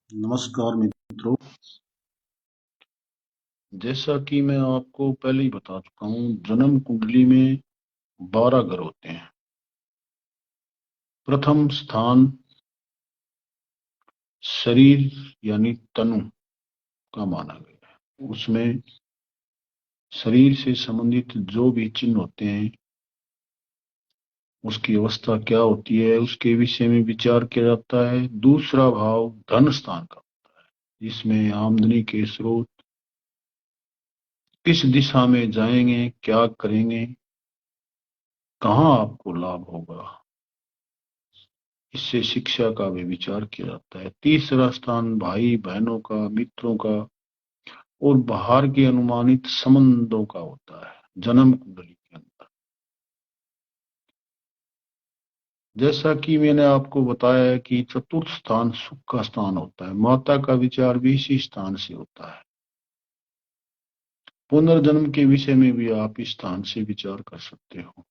नमस्कार मित्रों। जैसा कि मैं आपको पहले ही बता चुका हूँ, जन्म कुंडली में 12 घर होते हैं। प्रथम स्थान शरीर यानी तनु का माना गया है। उसमें शरीर से संबंधित जो भी चिन्ह होते हैं, उसकी अवस्था क्या होती है, उसके विषय में विचार किया जाता है। दूसरा भाव धन स्थान का, जिसमें आमदनी के स्रोत किस दिशा में जाएंगे, क्या करेंगे, कहाँ आपको लाभ होगा, इससे शिक्षा का भी विचार किया जाता है। तीसरा स्थान भाई बहनों का, मित्रों का और बाहर के अनुमानित संबंधों का होता है जन्म कुंडली के अंदर। जैसा कि मैंने आपको बताया है कि चतुर्थ स्थान सुख का स्थान होता है। माता का विचार भी इसी स्थान से होता है। पुनर्जन्म के विषय में भी आप इस स्थान से विचार कर सकते हो।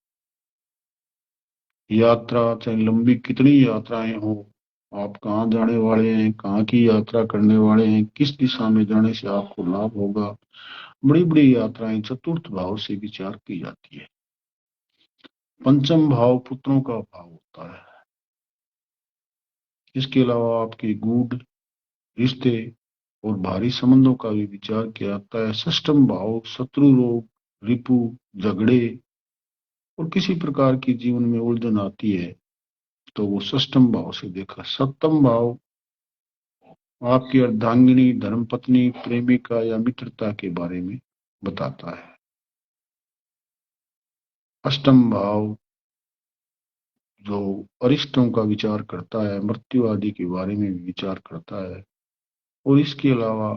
यात्रा चाहे लंबी कितनी यात्राएं हो, आप कहाँ जाने वाले हैं, कहाँ की यात्रा करने वाले हैं, किस दिशा में जाने से आपको लाभ होगा, बड़ी बड़ी यात्राएं चतुर्थ भाव से विचार की जाती है। पंचम भाव पुत्रों का भाव होता है। इसके अलावा आपके गूढ़ रिश्ते और भारी संबंधों का भी विचार किया जाता है। षष्ठम भाव शत्रु रोग, रिपु, झगड़े और किसी प्रकार की जीवन में उलझन आती है तो वो षष्ठम भाव से देखा। सप्तम भाव आपकी अर्धांगिनी, धर्मपत्नी, प्रेमिका या मित्रता के बारे में बताता है। अष्टम भाव जो अरिष्टों का विचार करता है, मृत्यु आदि के बारे में भी विचार करता है। और इसके अलावा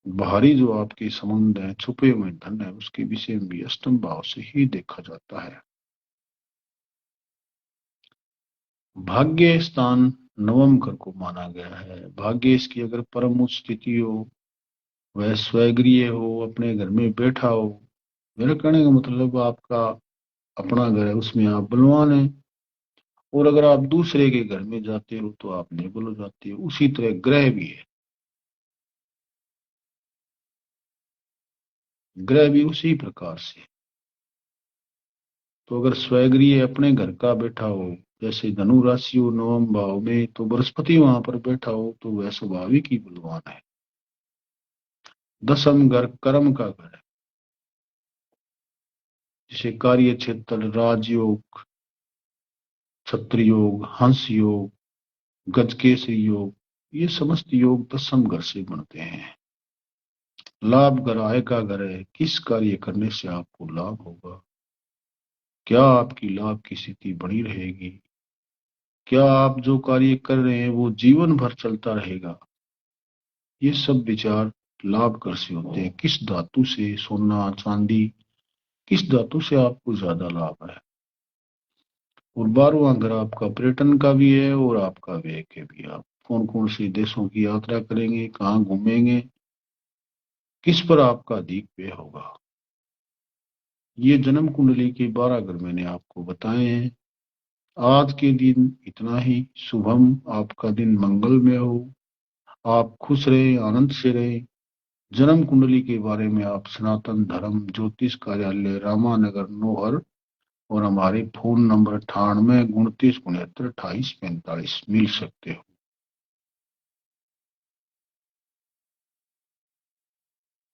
बाहरी जो आपके संबंध है, छुपे हुए धन है, उसके विषय में भी अष्टम भाव से ही देखा जाता है। भाग्य स्थान नवम घर को माना गया है। भाग्य इसकी अगर परम उच्च स्थिति हो, वह स्वगृह हो, अपने घर में बैठा हो। मेरा कहने का मतलब आपका अपना घर है, उसमें आप बलवान हैं, और अगर आप दूसरे के घर में जाते हो तो आप निर्बल हो जाते हो। उसी तरह ग्रह भी है, ग्रह भी उसी प्रकार से। तो अगर स्वगृह अपने घर का बैठा हो, जैसे धनु राशि हो नवम भाव में, तो बृहस्पति वहां पर बैठा हो तो वह स्वाभाविक ही बलवान है। दसम घर कर्म का घर है, जिसे कार्य क्षेत्र, राजयोग, छत्र योग, हंस योग, गजकेसरी योग, ये समस्त योग दसम घर से बनते हैं। लाभ घर आय का घर है। किस कार्य करने से आपको लाभ होगा, क्या आपकी लाभ की स्थिति बनी रहेगी, क्या आप जो कार्य कर रहे हैं वो जीवन भर चलता रहेगा, ये सब विचार लाभ कर से होते हैं। किस धातु से, सोना चांदी, किस धातु से आपको ज्यादा लाभ है। और 12वां घर आपका पर्यटन का भी है और आपका व्यय के भी। आप कौन कौन से देशों की यात्रा करेंगे, कहाँ घूमेंगे, किस पर आपका अधिक व्यय होगा। ये जन्म कुंडली के 12 घर मैंने आपको बताए हैं। आज के दिन इतना ही। शुभम, आपका दिन मंगलमय हो, आप खुश रहे, आनंद से रहे। जन्म कुंडली के बारे में आप सनातन धर्म ज्योतिष कार्यालय, रामानगर, नोहर, और हमारे फोन नंबर 98 29 69 28 45 मिल सकते हो।